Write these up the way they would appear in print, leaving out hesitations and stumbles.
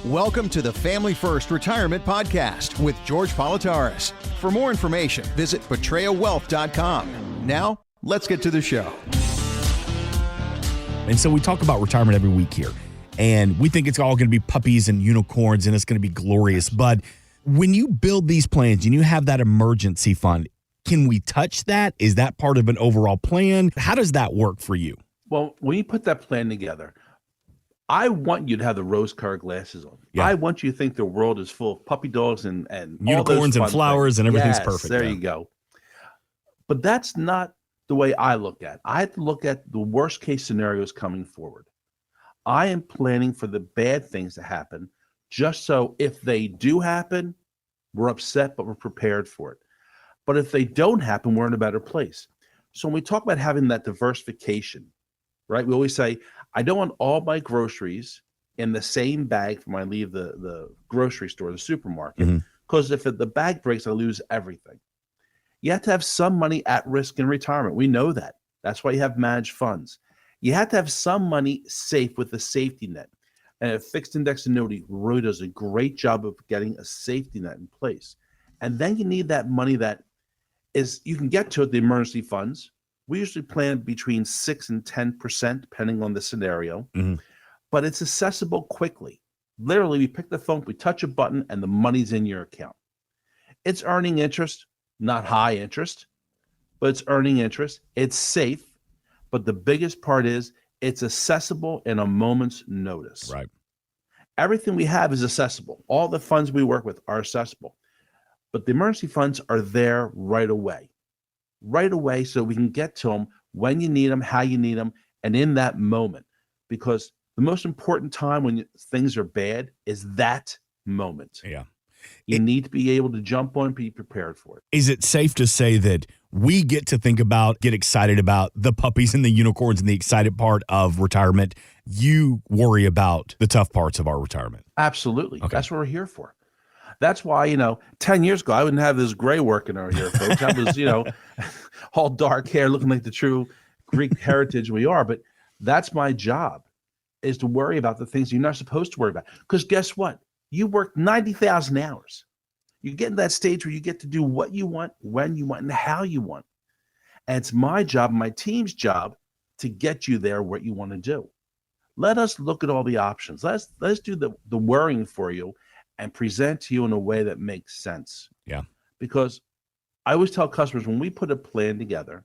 Welcome to the Family First Retirement Podcast with George Politarhos. For more information, visit betrayowealth.com. Now, let's get to the show. And so we talk about retirement every week here, and we think it's all going to be puppies and unicorns and it's going to be glorious. But when you build these plans and you have that emergency fund, can we touch that? Is that part of an overall plan? How does that work for you? Well, when you put that plan together, I want you to have the rose-colored glasses on. Yeah. I want you to think the world is full of puppy dogs and unicorns and flowers things. and everything's Yes, perfect. There you go. But that's not the way I look at it. I have to look at the worst-case scenarios coming forward. I am planning for the bad things to happen, just so if they do happen, we're upset, but we're prepared for it. But if they don't happen, we're in a better place. So when we talk about having that diversification, right? We always say, I don't want all my groceries in the same bag when I leave the grocery store, the supermarket, because if the bag breaks, I lose everything. You have to have some money at risk in retirement. We know that. That's why you have managed funds. You have to have some money safe with a safety net. And a fixed index annuity really does a great job of getting a safety net in place. And then you need that money that is, you can get to it, the emergency funds. We usually plan between 6 and 10%, depending on the scenario, but it's accessible quickly. Literally, we pick the phone, we touch a button, and the money's in your account. It's earning interest, not high interest, but it's earning interest. It's safe, but the biggest part is it's accessible in a moment's notice. Right. Everything we have is accessible. All the funds we work with are accessible, but the emergency funds are there right away so we can get to them when you need them, how you need them, and in that moment. Because the most important time when things are bad is that moment. Yeah. You need to be able to jump on and be prepared for it. Is it safe to say that we get to get excited about the puppies and the unicorns and the excited part of retirement? You worry about the tough parts of our retirement. Absolutely. Okay. That's what we're here for. That's why, 10 years ago, I wouldn't have this gray working over here, folks. I was, all dark hair, looking like the true Greek heritage we are. But that's my job, is to worry about the things you're not supposed to worry about. Because guess what? You work 90,000 hours. You get in that stage where you get to do what you want, when you want, and how you want. And it's my job, my team's job, to get you there what you want to do. Let us look at all the options. Let's do the worrying for you and present to you in a way that makes sense. Yeah. Because I always tell customers, when we put a plan together,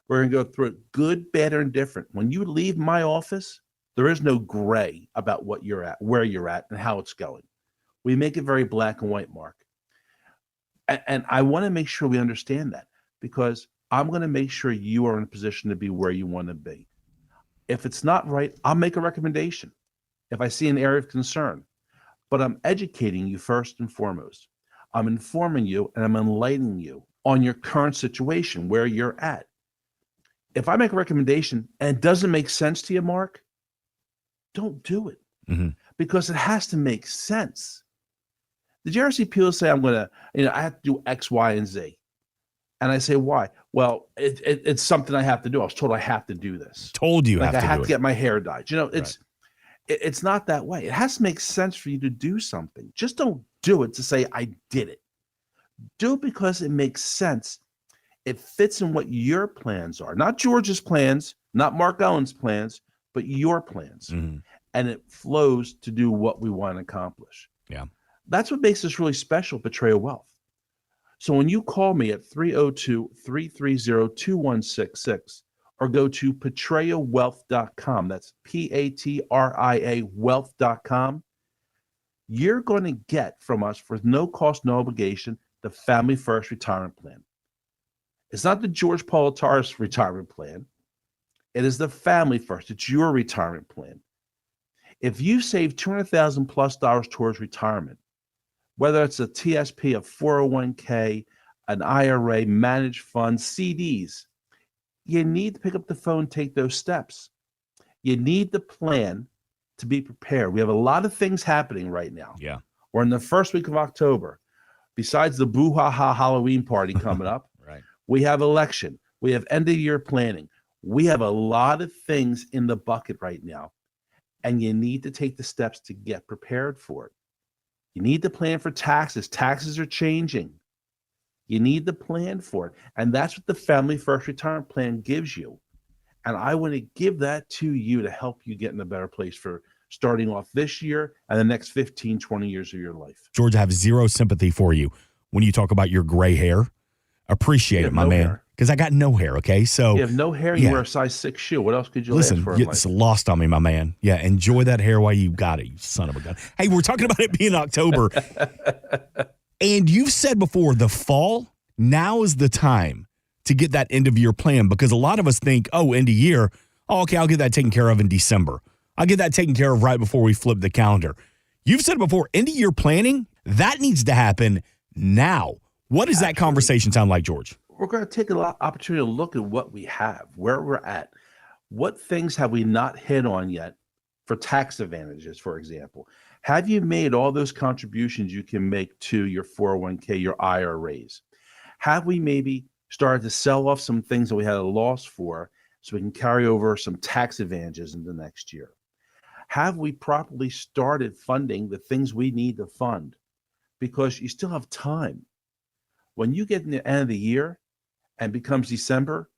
we're going to go through it good, bad, or indifferent. When you leave my office, there is no gray about what you're at, where you're at, and how it's going. We make it very black and white, Mark. And I want to make sure we understand that, because I'm going to make sure you are in a position to be where you want to be. If it's not right, I'll make a recommendation if I see an area of concern. But I'm educating you first and foremost. I'm informing you and I'm enlightening you on your current situation, where you're at. If I make a recommendation and it doesn't make sense to you, Mark, don't do it, because it has to make sense. Did you ever see people say, I'm going to, I have to do X, Y, and Z? And I say, why? Well, it's something I have to do. I was told I have to do this. Told you like have I to have do to it. get my hair dyed. Right. It's not that way. It has to make sense for you to do something. Just don't do it to say, I did it. Do it because it makes sense. It fits in what your plans are. Not George's plans, not Mark Owen's plans, but your plans. And it flows to do what we want to accomplish. Yeah. That's what makes us really special at Betrayal Wealth. So when you call me at 302-330-2166, or go to betrayowealth.com. That's PATRIA wealth.com. You're going to get from us, for no cost, no obligation, the Family First Retirement Plan. It's not the George Politarhos retirement plan. It is the Family First. It's your retirement plan. If you save $200,000 plus towards retirement, whether it's a TSP, a 401k, an IRA, managed funds, CDs, you need to pick up the phone, take those steps. You need the plan to be prepared. We have a lot of things happening right now. Yeah. We're in the first week of October. Besides the boo-ha-ha Halloween party coming up, Right. We have election. We have end-of-year planning. We have a lot of things in the bucket right now. and you need to take the steps to get prepared for it. You need to plan for taxes. Taxes are changing. You need to plan for it. And that's what the Family First Retirement Plan gives you. And I want to give that to you to help you get in a better place for starting off this year and the next 15, 20 years of your life. George, I have zero sympathy for you when you talk about your gray hair. Appreciate it, my man. Because I got no hair, okay? So you have no hair, you wear a size 6 shoe. What else could you ask for in life? It's lost on me, my man. Yeah, enjoy that hair while you got it, you son of a gun. Hey, we're talking about it being October. And you've said before, the fall, now is the time to get that end of year plan, because a lot of us think, end of year, okay, I'll get that taken care of in December. I'll get that taken care of right before we flip the calendar. You've said before, end of year planning, that needs to happen now. What does that conversation sound like, George? We're going to take an opportunity to look at what we have, where we're at. What things have we not hit on yet for tax advantages, for example? Have you made all those contributions you can make to your 401k, your IRAs? Have we maybe started to sell off some things that we had a loss for so we can carry over some tax advantages into next year? Have we properly started funding the things we need to fund? Because you still have time. When you get in the end of the year and becomes December,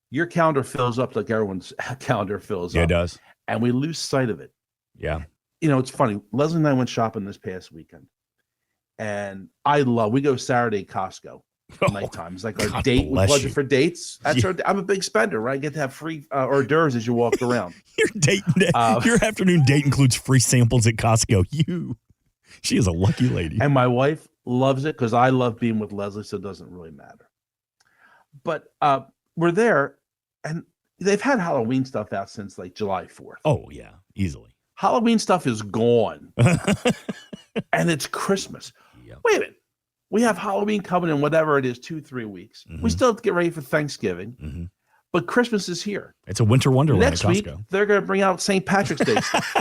your calendar fills up like everyone's calendar fills up. Yeah, it does. And we lose sight of it. Yeah. It's funny. Leslie and I went shopping this past weekend. And we go Saturday Costco. Nighttime. It's like our God date. We bless budget you. for dates. I'm a big spender, right? I get to have free hors d'oeuvres as you walk around. Your afternoon date includes free samples at Costco. She is a lucky lady. And my wife loves it because I love being with Leslie, so it doesn't really matter. But we're there, and they've had Halloween stuff out since like July 4th. Oh, yeah, easily. Halloween stuff is gone. And it's Christmas. Yep. Wait a minute. We have Halloween coming in, whatever it is, 2-3 weeks. Mm-hmm. We still have to get ready for Thanksgiving. Mm-hmm. But Christmas is here. It's a winter wonderland Next at week, Costco. they're going to bring out St. Patrick's Day stuff.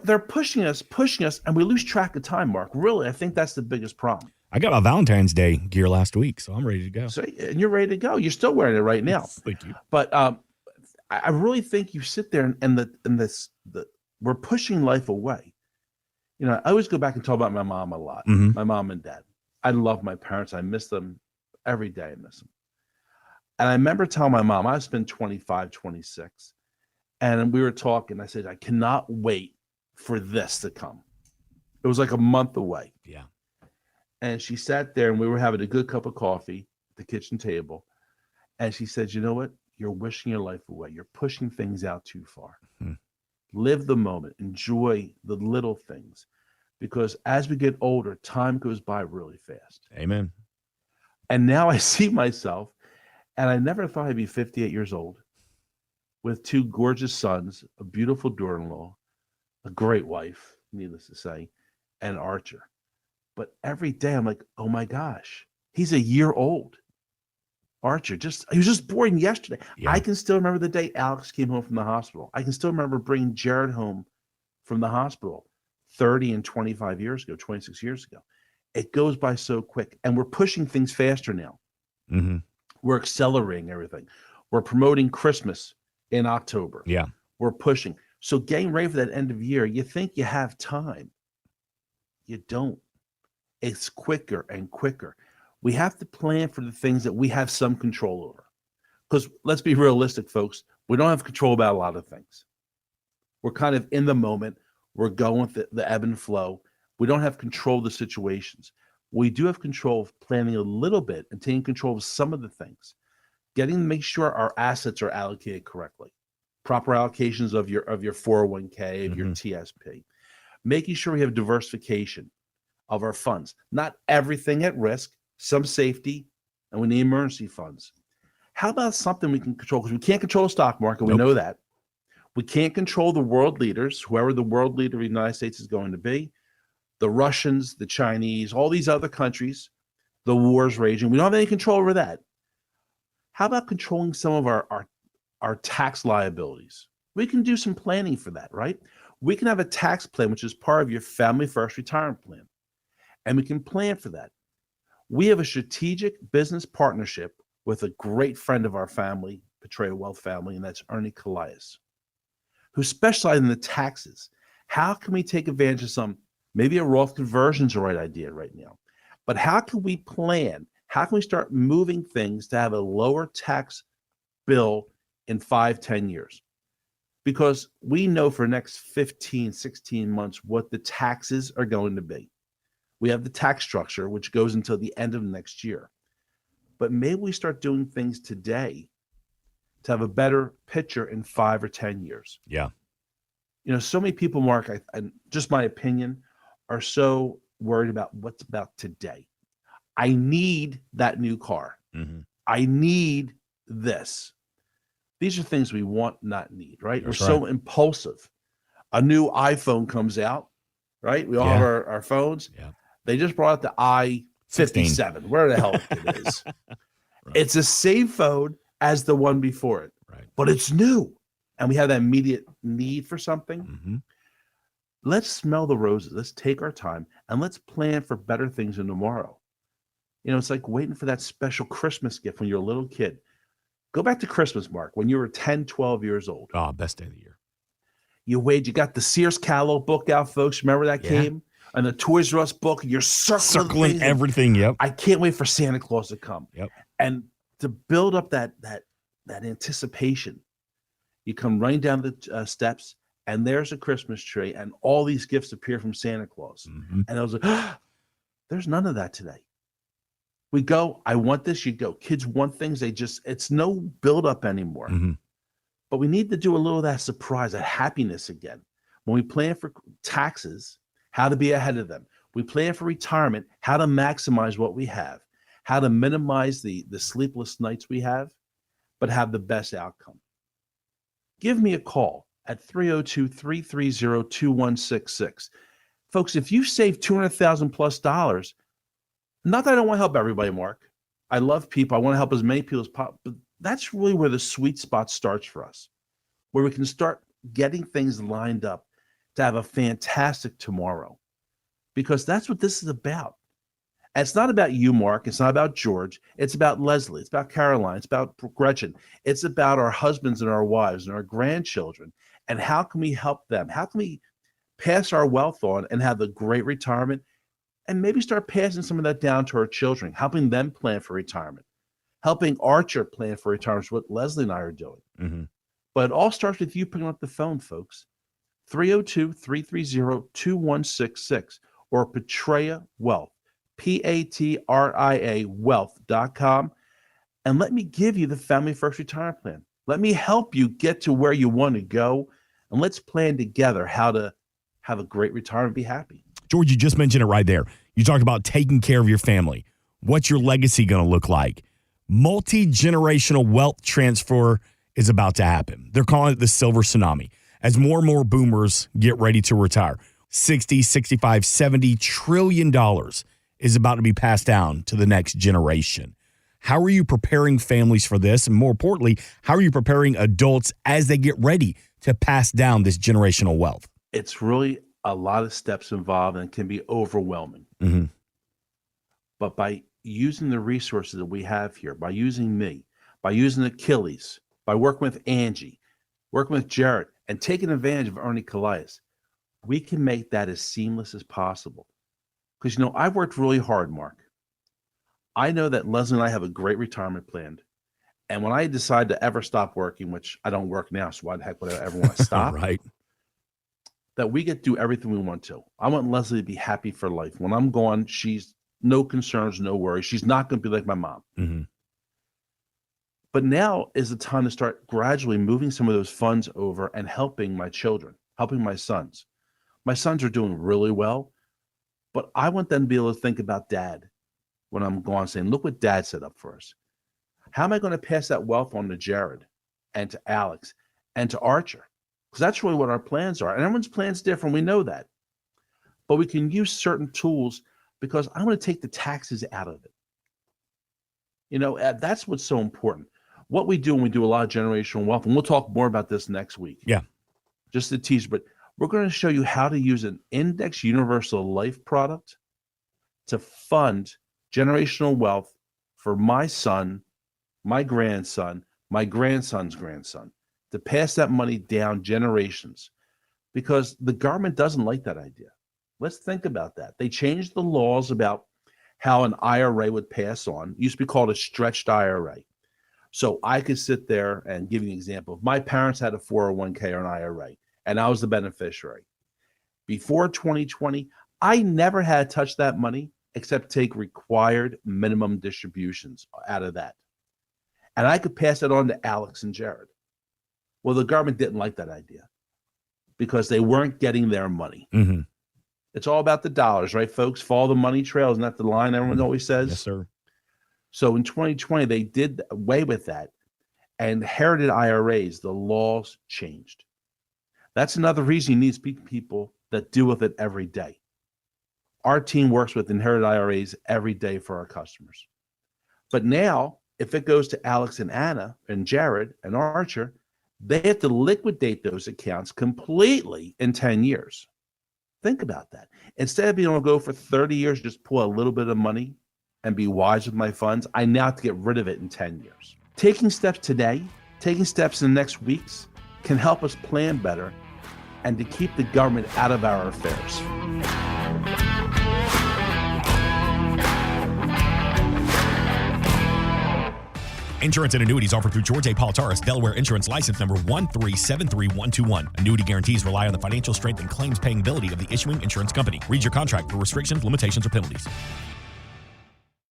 They're pushing us, and we lose track of time, Mark. Really, I think that's the biggest problem. I got my Valentine's Day gear last week, so I'm ready to go. So, and you're ready to go. You're still wearing it right now. Thank you. But I really think you sit there and we're pushing life away. I always go back and talk about my mom a lot, Mm-hmm. my mom and dad. I love my parents. I miss them every day. I miss them. And I remember telling my mom, I was been 25, 26. And we were talking. I said, I cannot wait for this to come. It was like a month away. Yeah. And she sat there and we were having a good cup of coffee at the kitchen table. And she said, you know what? You're wishing your life away. You're pushing things out too far. Mm-hmm. Live the moment. Enjoy the little things. Because as we get older, time goes by really fast. Amen. And now I see myself, and I never thought I'd be 58 years old with 2 gorgeous sons, a beautiful daughter-in-law, a great wife, needless to say, and Archer. But every day I'm like, oh my gosh, he's a year old. Archer, he was just born yesterday. Yeah. I can still remember the day Alex came home from the hospital. I can still remember bringing Jared home from the hospital 30 and 25 years ago, 26 years ago. It goes by so quick, and we're pushing things faster now. Mm-hmm. We're accelerating everything. We're promoting Christmas in October. Yeah. We're pushing. So getting ready for that end of year, you think you have time. You don't. It's quicker and quicker. We have to plan for the things that we have some control over. Because let's be realistic, folks. We don't have control about a lot of things. We're kind of in the moment. We're going with the ebb and flow. We don't have control of the situations. We do have control of planning a little bit and taking control of some of the things. Getting to make sure our assets are allocated correctly. Proper allocations of your 401k, of your TSP. Making sure we have diversification of our funds. Not everything at risk, some safety, and we need emergency funds. How about something we can control? Because we can't control the stock market. We know that. We can't control the world leaders, whoever the world leader of the United States is going to be, the Russians, the Chinese, all these other countries, the wars raging. We don't have any control over that. How about controlling some of our tax liabilities? We can do some planning for that, right? We can have a tax plan, which is part of your Family First Retirement Plan, and we can plan for that. We have a strategic business partnership with a great friend of our family, Politarhos Wealth family, and that's Ernie Calais, who specialize in the taxes. How can we take advantage of some, maybe a Roth conversion is the right idea right now, but how can we plan? How can we start moving things to have a lower tax bill in 5-10 years? Because we know for the next 15, 16 months what the taxes are going to be. We have the tax structure, which goes until the end of next year. But maybe we start doing things today to have a better picture in 5 or 10 years. Yeah. So many people, Mark, and just my opinion, are so worried about what's about today. I need that new car. Mm-hmm. I need this. These are things we want, not need, right? That's We're so impulsive. A new iPhone comes out, right? We all have our phones. Yeah. They just brought out the i57. Where the hell it is? Right. It's the same phone as the one before it, right? But it's new. And we have that immediate need for something. Mm-hmm. Let's smell the roses. Let's take our time and let's plan for better things in tomorrow. It's like waiting for that special Christmas gift when you're a little kid. Go back to Christmas, Mark, when you were 10, 12 years old. Oh, best day of the year. You got the Sears catalog book out, folks. Remember that came? And the Toys R Us book. You're circling everything. Yep. I can't wait for Santa Claus to come. Yep. And to build up that anticipation, you come running down the steps, and there's a Christmas tree, and all these gifts appear from Santa Claus. Mm-hmm. And I was like, there's none of that today. We go, I want this, you go. Kids want things, it's no build-up anymore. Mm-hmm. But we need to do a little of that surprise, that happiness again. When we plan for taxes, how to be ahead of them. We plan for retirement, how to maximize what we have, how to minimize the sleepless nights we have, but have the best outcome. Give me a call at 302-330-2166. Folks, if you save $200,000 plus, not that I don't want to help everybody, Mark. I love people. I want to help as many people as possible. But that's really where the sweet spot starts for us, where we can start getting things lined up to have a fantastic tomorrow. Because that's what this is about. And it's not about you, Mark. It's not about George. It's about Leslie. It's about Caroline. It's about Gretchen. It's about our husbands and our wives and our grandchildren. And how can we help them? How can we pass our wealth on and have a great retirement? And maybe start passing some of that down to our children, helping them plan for retirement, helping Archer plan for retirement, what Leslie and I are doing. Mm-hmm. But it all starts with you picking up the phone, folks. 302-330-2166 or Patria Wealth, Patria wealth.com. And let me give you the Family First Retirement Plan. Let me help you get to where you want to go. And let's plan together how to have a great retirement, be happy. George, you just mentioned it right there. You talked about taking care of your family. What's your legacy going to look like? Multi-generational wealth transfer is about to happen. They're calling it the silver tsunami. As more and more boomers get ready to retire, 60, 65, $70 trillion is about to be passed down to the next generation. How are you preparing families for this? And more importantly, how are you preparing adults as they get ready to pass down this generational wealth? It's really a lot of steps involved and can be overwhelming. Mm-hmm. But by using the resources that we have here, by using me, by using Achilles, by working with Angie, working with Jared, and taking advantage of Ernie Calais, we can make that as seamless as possible. Because, I've worked really hard, Mark. I know that Leslie and I have a great retirement planned. And when I decide to ever stop working, which I don't work now, so why the heck would I ever want to stop? Right. That we get to do everything we want to. I want Leslie to be happy for life. When I'm gone, she's no concerns, no worries. She's not going to be like my mom. Mm-hmm. But now is the time to start gradually moving some of those funds over and helping my children, helping my sons. My sons are doing really well, but I want them to be able to think about Dad when I'm gone, saying, look what Dad set up for us. How am I going to pass that wealth on to Jared and to Alex and to Archer? Because that's really what our plans are. And everyone's plan's different. We know that. But we can use certain tools because I want to take the taxes out of it. That's what's so important. What we do when we do a lot of generational wealth, and we'll talk more about this next week. Yeah. Just a teaser, but we're going to show you how to use an index universal life product to fund generational wealth for my son, my grandson, my grandson's grandson, to pass that money down generations, because the government doesn't like that idea. Let's think about that. They changed the laws about how an IRA would pass on. It used to be called a stretched IRA. So I could sit there and give you an example. If my parents had a 401k or an IRA, and I was the beneficiary, before 2020, I never had to touch that money except take required minimum distributions out of that. And I could pass it on to Alex and Jared. Well, the government didn't like that idea because they weren't getting their money. Mm-hmm. It's all about the dollars, right, folks? Follow the money trail. Isn't that the line everyone always says? Yes, sir. So in 2020, they did away with that. And inherited IRAs, the laws changed. That's another reason you need to speak to people that deal with it every day. Our team works with inherited IRAs every day for our customers. But now, if it goes to Alex and Anna and Jared and Archer, they have to liquidate those accounts completely in 10 years. Think about that. Instead of being able to go for 30 years, just pull a little bit of money and be wise with my funds, I now have to get rid of it in 10 years. Taking steps today, taking steps in the next weeks can help us plan better and to keep the government out of our affairs. Insurance and annuities offered through George A. Politarhos, Delaware Insurance License Number 1373121. Annuity guarantees rely on the financial strength and claims paying ability of the issuing insurance company. Read your contract for restrictions, limitations, or penalties.